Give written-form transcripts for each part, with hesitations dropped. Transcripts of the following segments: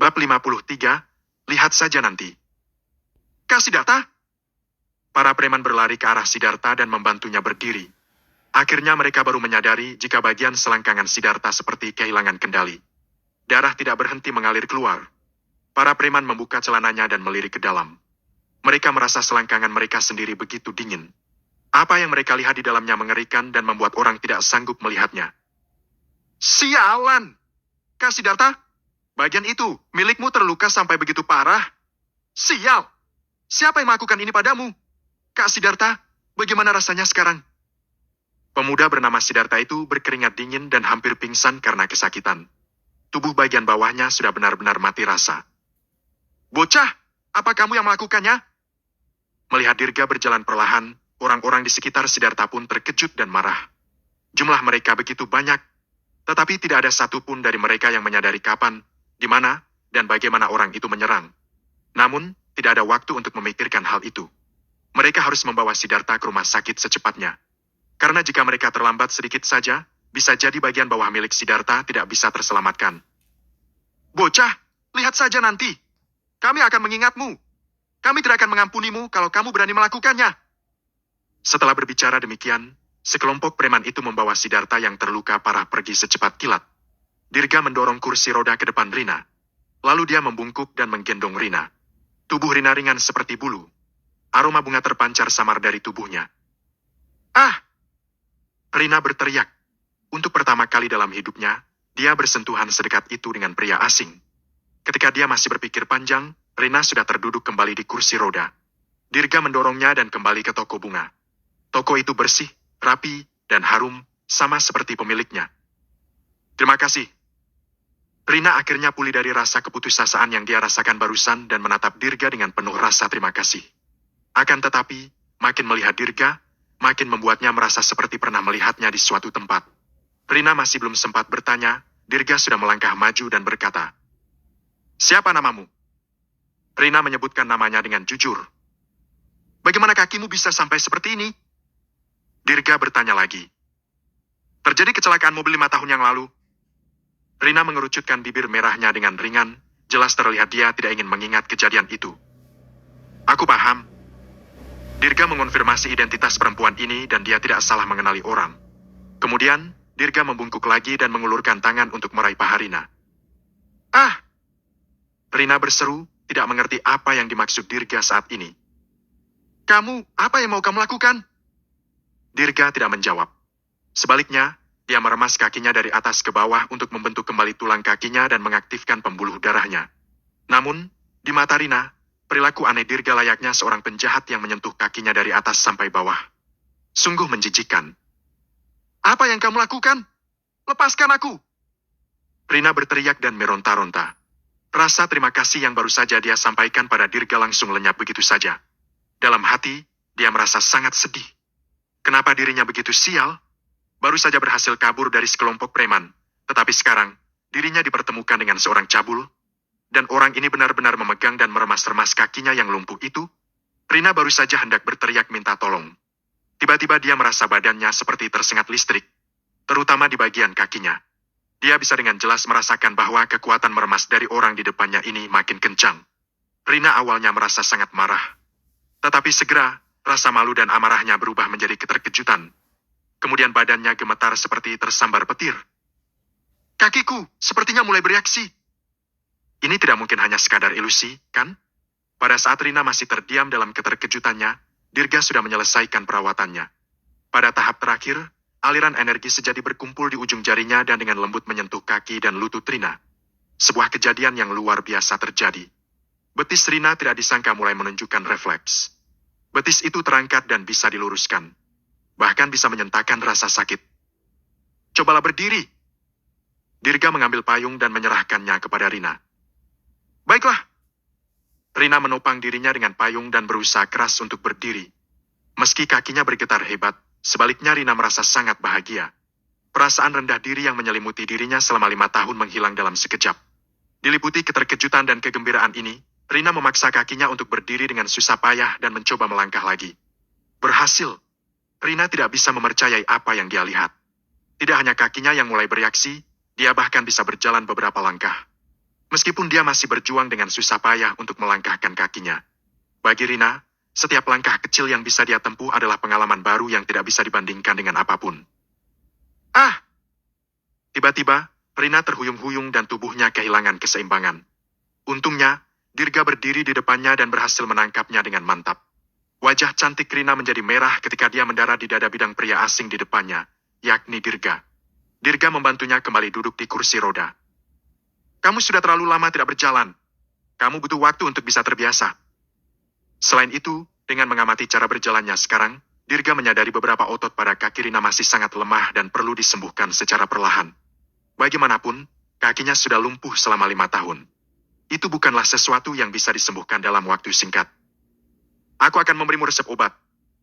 Bab 53, lihat saja nanti. Kak Siddhartha? Para preman berlari ke arah Siddhartha dan membantunya berdiri. Akhirnya mereka baru menyadari jika bagian selangkangan Siddhartha seperti kehilangan kendali. Darah tidak berhenti mengalir keluar. Para preman membuka celananya dan melirik ke dalam. Mereka merasa selangkangan mereka sendiri begitu dingin. Apa yang mereka lihat di dalamnya mengerikan dan membuat orang tidak sanggup melihatnya. Sialan! Kak Siddhartha, bagian itu milikmu terluka sampai begitu parah. Sial! Siapa yang melakukan ini padamu? Kak Siddhartha, bagaimana rasanya sekarang? Pemuda bernama Siddhartha itu berkeringat dingin dan hampir pingsan karena kesakitan. Tubuh bagian bawahnya sudah benar-benar mati rasa. Bocah, apa kamu yang melakukannya? Melihat Dirga berjalan perlahan, orang-orang di sekitar Siddhartha pun terkejut dan marah. Jumlah mereka begitu banyak, tetapi tidak ada satupun dari mereka yang menyadari kapan, di mana, dan bagaimana orang itu menyerang. Namun, tidak ada waktu untuk memikirkan hal itu. Mereka harus membawa Siddhartha ke rumah sakit secepatnya. Karena jika mereka terlambat sedikit saja, bisa jadi bagian bawah milik Siddhartha tidak bisa terselamatkan. Bocah, lihat saja nanti. Kami akan mengingatmu. Kami tidak akan mengampunimu kalau kamu berani melakukannya. Setelah berbicara demikian, sekelompok preman itu membawa Siddhartha yang terluka parah pergi secepat kilat. Dirga mendorong kursi roda ke depan Rina. Lalu dia membungkuk dan menggendong Rina. Tubuh Rina ringan seperti bulu. Aroma bunga terpancar samar dari tubuhnya. Ah! Rina berteriak. Untuk pertama kali dalam hidupnya, dia bersentuhan sedekat itu dengan pria asing. Ketika dia masih berpikir panjang, Rina sudah terduduk kembali di kursi roda. Dirga mendorongnya dan kembali ke toko bunga. Toko itu bersih, rapi, dan harum, sama seperti pemiliknya. Terima kasih. Rina akhirnya pulih dari rasa keputusasaan yang dia rasakan barusan dan menatap Dirga dengan penuh rasa terima kasih. Akan tetapi, makin melihat Dirga, makin membuatnya merasa seperti pernah melihatnya di suatu tempat. Rina masih belum sempat bertanya, Dirga sudah melangkah maju dan berkata, "Siapa namamu?" Rina menyebutkan namanya dengan jujur. "Bagaimana kakimu bisa sampai seperti ini?" Dirga bertanya lagi. "Terjadi kecelakaan mobil 5 tahun yang lalu." Rina mengerucutkan bibir merahnya dengan ringan, jelas terlihat dia tidak ingin mengingat kejadian itu. "Aku paham." Dirga mengonfirmasi identitas perempuan ini dan dia tidak salah mengenali orang. Kemudian, Dirga membungkuk lagi dan mengulurkan tangan untuk meraih paha Rina. "Ah!" Rina berseru, tidak mengerti apa yang dimaksud Dirga saat ini. "Kamu, apa yang mau kamu lakukan?" Dirga tidak menjawab. Sebaliknya, dia meremas kakinya dari atas ke bawah untuk membentuk kembali tulang kakinya dan mengaktifkan pembuluh darahnya. Namun, di mata Rina, perilaku aneh Dirga layaknya seorang penjahat yang menyentuh kakinya dari atas sampai bawah. Sungguh menjijikan. "Apa yang kamu lakukan? Lepaskan aku!" Rina berteriak dan meronta-ronta. Rasa terima kasih yang baru saja dia sampaikan pada Dirga langsung lenyap begitu saja. Dalam hati, dia merasa sangat sedih. Kenapa dirinya begitu sial? Baru saja berhasil kabur dari sekelompok preman, tetapi sekarang, dirinya dipertemukan dengan seorang cabul, dan orang ini benar-benar memegang dan meremas-remas kakinya yang lumpuh itu. Rina baru saja hendak berteriak minta tolong. Tiba-tiba dia merasa badannya seperti tersengat listrik, terutama di bagian kakinya. Dia bisa dengan jelas merasakan bahwa kekuatan meremas dari orang di depannya ini makin kencang. Rina awalnya merasa sangat marah. Tetapi segera, rasa malu dan amarahnya berubah menjadi keterkejutan. Kemudian badannya gemetar seperti tersambar petir. "Kakiku sepertinya mulai bereaksi." Ini tidak mungkin hanya sekadar ilusi, kan? Pada saat Rina masih terdiam dalam keterkejutannya, Dirga sudah menyelesaikan perawatannya. Pada tahap terakhir, aliran energi sejati berkumpul di ujung jarinya dan dengan lembut menyentuh kaki dan lutut Rina. Sebuah kejadian yang luar biasa terjadi. Betis Rina tidak disangka mulai menunjukkan refleks. Betis itu terangkat dan bisa diluruskan. Bahkan bisa menyentakkan rasa sakit. "Cobalah berdiri." Dirga mengambil payung dan menyerahkannya kepada Rina. "Baiklah." Rina menopang dirinya dengan payung dan berusaha keras untuk berdiri. Meski kakinya bergetar hebat, sebaliknya Rina merasa sangat bahagia. Perasaan rendah diri yang menyelimuti dirinya selama 5 tahun menghilang dalam sekejap. Diliputi keterkejutan dan kegembiraan ini, Rina memaksa kakinya untuk berdiri dengan susah payah dan mencoba melangkah lagi. Berhasil. Rina tidak bisa mempercayai apa yang dia lihat. Tidak hanya kakinya yang mulai bereaksi, dia bahkan bisa berjalan beberapa langkah. Meskipun dia masih berjuang dengan susah payah untuk melangkahkan kakinya. Bagi Rina, setiap langkah kecil yang bisa dia tempuh adalah pengalaman baru yang tidak bisa dibandingkan dengan apapun. Ah! Tiba-tiba, Rina terhuyung-huyung dan tubuhnya kehilangan keseimbangan. Untungnya, Dirga berdiri di depannya dan berhasil menangkapnya dengan mantap. Wajah cantik Rina menjadi merah ketika dia mendarat di dada bidang pria asing di depannya, yakni Dirga. Dirga membantunya kembali duduk di kursi roda. Kamu sudah terlalu lama tidak berjalan. Kamu butuh waktu untuk bisa terbiasa. Selain itu, dengan mengamati cara berjalannya sekarang, Dirga menyadari beberapa otot pada kaki Rina masih sangat lemah dan perlu disembuhkan secara perlahan. Bagaimanapun, kakinya sudah lumpuh selama 5 tahun. Itu bukanlah sesuatu yang bisa disembuhkan dalam waktu singkat. Aku akan memberimu resep obat.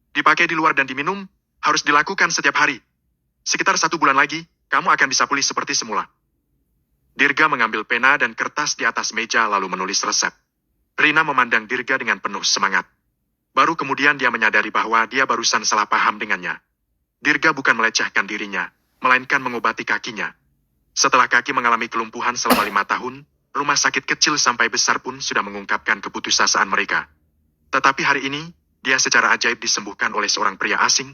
Dipakai di luar dan diminum, harus dilakukan setiap hari. Sekitar 1 bulan lagi, kamu akan bisa pulih seperti semula. Dirga mengambil pena dan kertas di atas meja lalu menulis resep. Rina memandang Dirga dengan penuh semangat. Baru kemudian dia menyadari bahwa dia barusan salah paham dengannya. Dirga bukan melecehkan dirinya, melainkan mengobati kakinya. Setelah kaki mengalami kelumpuhan selama 5 tahun, rumah sakit kecil sampai besar pun sudah mengungkapkan keputusasaan mereka. Tetapi hari ini, dia secara ajaib disembuhkan oleh seorang pria asing.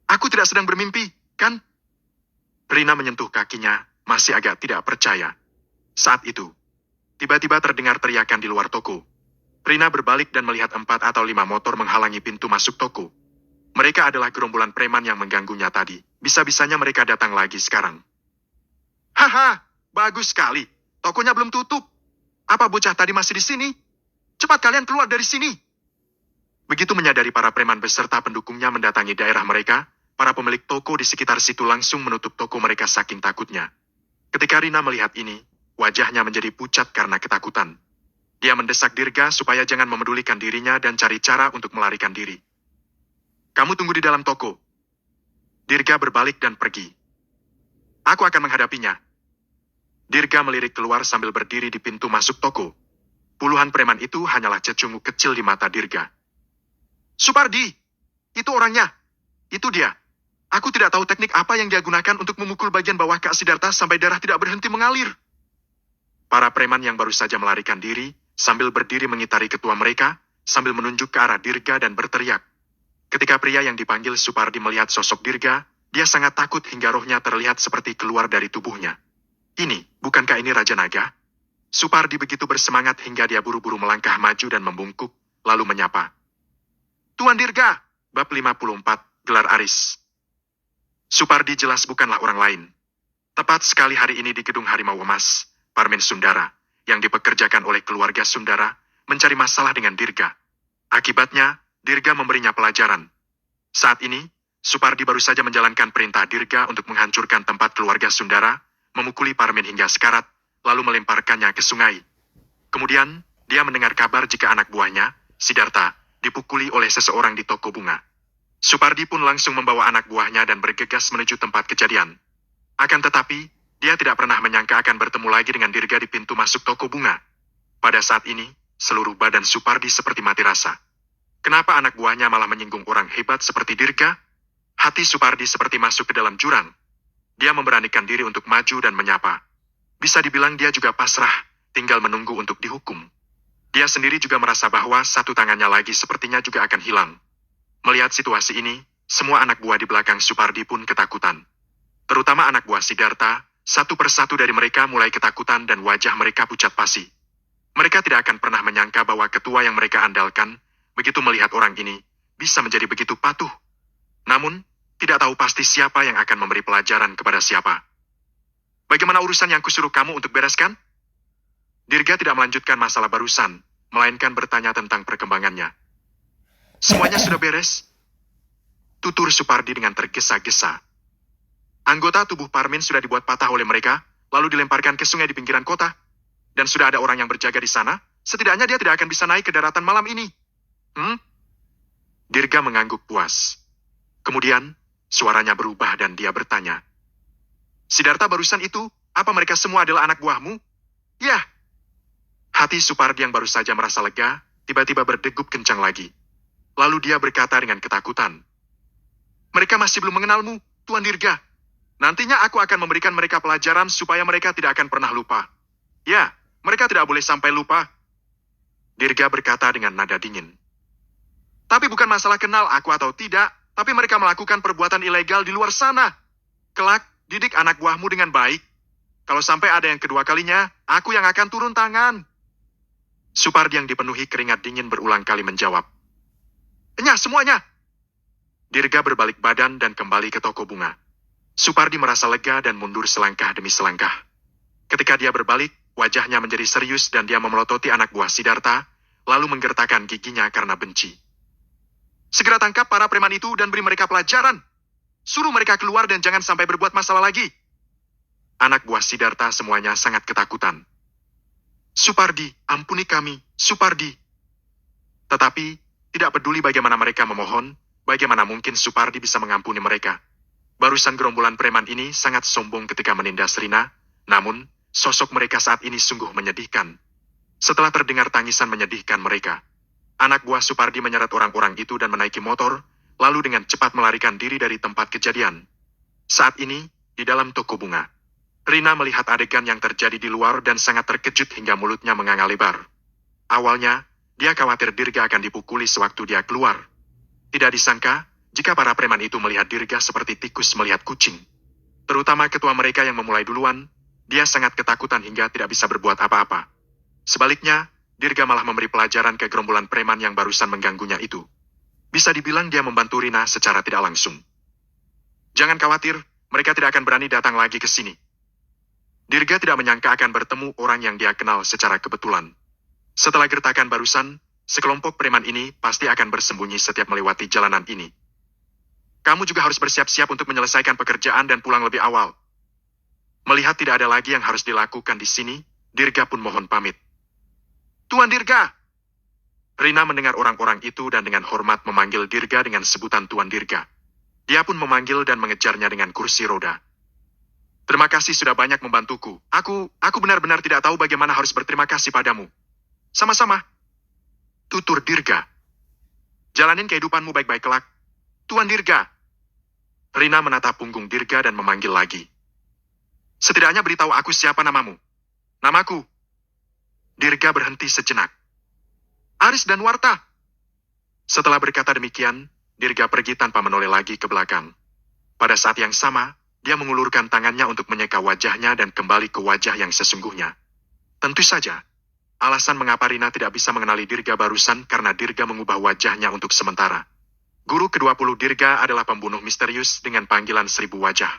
Aku tidak sedang bermimpi, kan? Rina menyentuh kakinya, masih agak tidak percaya. Saat itu, tiba-tiba terdengar teriakan di luar toko. Rina berbalik dan melihat 4 atau 5 motor menghalangi pintu masuk toko. Mereka adalah gerombolan preman yang mengganggunya tadi. Bisa-bisanya mereka datang lagi sekarang. Haha, bagus sekali. Tokonya belum tutup. Apa bocah tadi masih di sini? Cepat kalian keluar dari sini. Begitu menyadari para preman beserta pendukungnya mendatangi daerah mereka, para pemilik toko di sekitar situ langsung menutup toko mereka saking takutnya. Ketika Rina melihat ini, wajahnya menjadi pucat karena ketakutan. Dia mendesak Dirga supaya jangan memedulikan dirinya dan cari cara untuk melarikan diri. Kamu tunggu di dalam toko. Dirga berbalik dan pergi. Aku akan menghadapinya. Dirga melirik keluar sambil berdiri di pintu masuk toko. Puluhan preman itu hanyalah cecunguk kecil di mata Dirga. Supardi! Itu orangnya. Itu dia. Aku tidak tahu teknik apa yang dia gunakan untuk memukul bagian bawah Kak Sidarta sampai darah tidak berhenti mengalir. Para preman yang baru saja melarikan diri, sambil berdiri mengitari ketua mereka, sambil menunjuk ke arah Dirga dan berteriak. Ketika pria yang dipanggil Supardi melihat sosok Dirga, dia sangat takut hingga rohnya terlihat seperti keluar dari tubuhnya. Bukankah ini Raja Naga? Supardi begitu bersemangat hingga dia buru-buru melangkah maju dan membungkuk, lalu menyapa. Tuan Dirga, bab 54, gelar Aris. Supardi jelas bukanlah orang lain. Tepat sekali hari ini di Gedung Harimau Emas, Parmen Sundara, yang dipekerjakan oleh keluarga Sundara, mencari masalah dengan Dirga. Akibatnya, Dirga memberinya pelajaran. Saat ini, Supardi baru saja menjalankan perintah Dirga untuk menghancurkan tempat keluarga Sundara, memukuli Parmen hingga sekarat, lalu melemparkannya ke sungai. Kemudian, dia mendengar kabar jika anak buahnya, Sidarta, dipukuli oleh seseorang di toko bunga. Supardi pun langsung membawa anak buahnya dan bergegas menuju tempat kejadian. Akan tetapi, dia tidak pernah menyangka akan bertemu lagi dengan Dirga di pintu masuk toko bunga. Pada saat ini, seluruh badan Supardi seperti mati rasa. Kenapa anak buahnya malah menyinggung orang hebat seperti Dirga? Hati Supardi seperti masuk ke dalam jurang. Dia memberanikan diri untuk maju dan menyapa. Bisa dibilang dia juga pasrah, tinggal menunggu untuk dihukum. Dia sendiri juga merasa bahwa satu tangannya lagi sepertinya juga akan hilang. Melihat situasi ini, semua anak buah di belakang Supardi pun ketakutan. Terutama anak buah Sidarta, satu persatu dari mereka mulai ketakutan dan wajah mereka pucat pasi. Mereka tidak akan pernah menyangka bahwa ketua yang mereka andalkan, begitu melihat orang ini, bisa menjadi begitu patuh. Namun, tidak tahu pasti siapa yang akan memberi pelajaran kepada siapa. Bagaimana urusan yang kusuruh kamu untuk bereskan? Dirga tidak melanjutkan masalah barusan, melainkan bertanya tentang perkembangannya. Semuanya sudah beres? Tutur Supardi dengan tergesa-gesa. Anggota tubuh Parmen sudah dibuat patah oleh mereka, lalu dilemparkan ke sungai di pinggiran kota. Dan sudah ada orang yang berjaga di sana, setidaknya dia tidak akan bisa naik ke daratan malam ini. Dirga mengangguk puas. Kemudian, suaranya berubah dan dia bertanya. Sidarta barusan itu, apa mereka semua adalah anak buahmu? Ya. Hati Supardi yang baru saja merasa lega, tiba-tiba berdegup kencang lagi. Lalu dia berkata dengan ketakutan. Mereka masih belum mengenalmu, Tuan Dirga. Nantinya aku akan memberikan mereka pelajaran supaya mereka tidak akan pernah lupa. Ya, Mereka tidak boleh sampai lupa. Dirga berkata dengan nada dingin. Tapi bukan masalah kenal aku atau tidak, tapi mereka melakukan perbuatan ilegal di luar sana. Kelak, didik anak buahmu dengan baik. Kalau sampai ada yang kedua kalinya, aku yang akan turun tangan. Supardi yang dipenuhi keringat dingin berulang kali menjawab. Enyah semuanya. Dirga berbalik badan dan kembali ke toko bunga. Supardi merasa lega dan mundur selangkah demi selangkah. Ketika dia berbalik, wajahnya menjadi serius dan dia memelototi anak buah Sidarta, lalu menggertakkan giginya karena benci. Segera tangkap para preman itu dan beri mereka pelajaran. Suruh mereka keluar dan jangan sampai berbuat masalah lagi. Anak buah Sidarta semuanya sangat ketakutan. Supardi, ampuni kami, Supardi. Tetapi, tidak peduli bagaimana mereka memohon, bagaimana mungkin Supardi bisa mengampuni mereka. Barusan gerombolan preman ini sangat sombong ketika menindas Rina, namun, sosok mereka saat ini sungguh menyedihkan. Setelah terdengar tangisan menyedihkan mereka, anak buah Supardi menyeret orang-orang itu dan menaiki motor, lalu dengan cepat melarikan diri dari tempat kejadian. Saat ini, di dalam toko bunga, Rina melihat adegan yang terjadi di luar dan sangat terkejut hingga mulutnya menganga lebar. Awalnya, dia khawatir Dirga akan dipukuli sewaktu dia keluar. Tidak disangka, jika para preman itu melihat Dirga seperti tikus melihat kucing. Terutama ketua mereka yang memulai duluan, dia sangat ketakutan hingga tidak bisa berbuat apa-apa. Sebaliknya, Dirga malah memberi pelajaran ke gerombolan preman yang barusan mengganggunya itu. Bisa dibilang dia membantu Rina secara tidak langsung. Jangan khawatir, mereka tidak akan berani datang lagi ke sini. Dirga tidak menyangka akan bertemu orang yang dia kenal secara kebetulan. Setelah gertakan barusan, sekelompok preman ini pasti akan bersembunyi setiap melewati jalanan ini. Kamu juga harus bersiap-siap untuk menyelesaikan pekerjaan dan pulang lebih awal. Melihat tidak ada lagi yang harus dilakukan di sini, Dirga pun mohon pamit. Tuan Dirga! Rina mendengar orang-orang itu dan dengan hormat memanggil Dirga dengan sebutan Tuan Dirga. Dia pun memanggil dan mengejarnya dengan kursi roda. Terima kasih sudah banyak membantuku. Aku benar-benar tidak tahu bagaimana harus berterima kasih padamu. Sama-sama. Tutur Dirga. Jalanin kehidupanmu baik-baik kelak. Tuan Dirga. Rina menatap punggung Dirga dan memanggil lagi. Setidaknya beritahu aku siapa namamu. Namaku. Dirga berhenti sejenak. Aris dan Warta. Setelah berkata demikian, Dirga pergi tanpa menoleh lagi ke belakang. Pada saat yang sama, dia mengulurkan tangannya untuk menyeka wajahnya dan kembali ke wajah yang sesungguhnya. Tentu saja, alasan mengapa Rina tidak bisa mengenali Dirga barusan karena Dirga mengubah wajahnya untuk sementara. Guru ke-20 Dirga adalah pembunuh misterius dengan panggilan 1000 wajah.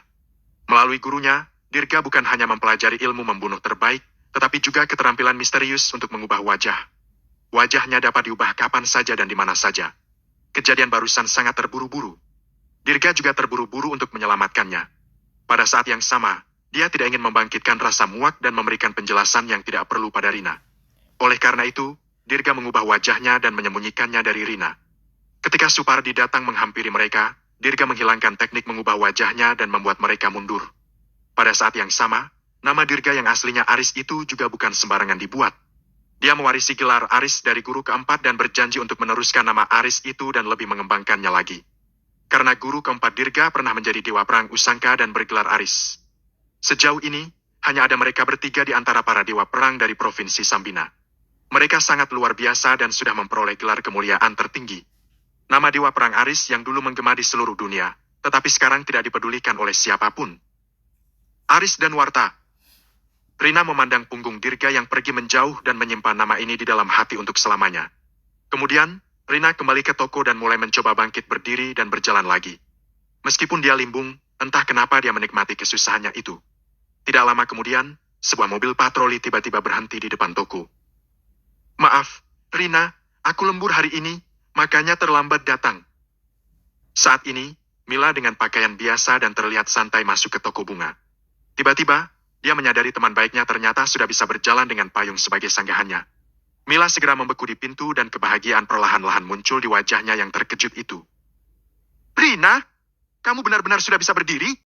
Melalui gurunya, Dirga bukan hanya mempelajari ilmu membunuh terbaik, tetapi juga keterampilan misterius untuk mengubah wajah. Wajahnya dapat diubah kapan saja dan di mana saja. Kejadian barusan sangat terburu-buru. Dirga juga terburu-buru untuk menyelamatkannya. Pada saat yang sama, dia tidak ingin membangkitkan rasa muak dan memberikan penjelasan yang tidak perlu pada Rina. Oleh karena itu, Dirga mengubah wajahnya dan menyembunyikannya dari Rina. Ketika Supardi datang menghampiri mereka, Dirga menghilangkan teknik mengubah wajahnya dan membuat mereka mundur. Pada saat yang sama, nama Dirga yang aslinya Aris itu juga bukan sembarangan dibuat. Dia mewarisi gelar Aris dari guru keempat dan berjanji untuk meneruskan nama Aris itu dan lebih mengembangkannya lagi. Karena guru keempat Dirga pernah menjadi dewa perang Usangka dan bergelar Aris. Sejauh ini, hanya ada mereka bertiga di antara para dewa perang dari Provinsi Sambina. Mereka sangat luar biasa dan sudah memperoleh gelar kemuliaan tertinggi. Nama dewa perang Aris yang dulu menggema di seluruh dunia, tetapi sekarang tidak dipedulikan oleh siapapun. Aris dan Warta. Rina memandang punggung Dirga yang pergi menjauh dan menyimpan nama ini di dalam hati untuk selamanya. Kemudian, Rina kembali ke toko dan mulai mencoba bangkit berdiri dan berjalan lagi. Meskipun dia limbung, entah kenapa dia menikmati kesusahannya itu. Tidak lama kemudian, sebuah mobil patroli tiba-tiba berhenti di depan toko. Maaf, Rina, aku lembur hari ini, makanya terlambat datang. Saat ini, Mila dengan pakaian biasa dan terlihat santai masuk ke toko bunga. Tiba-tiba, dia menyadari teman baiknya ternyata sudah bisa berjalan dengan payung sebagai sanggahannya. Mila segera membeku di pintu dan kebahagiaan perlahan-lahan muncul di wajahnya yang terkejut itu. Rina, kamu benar-benar sudah bisa berdiri?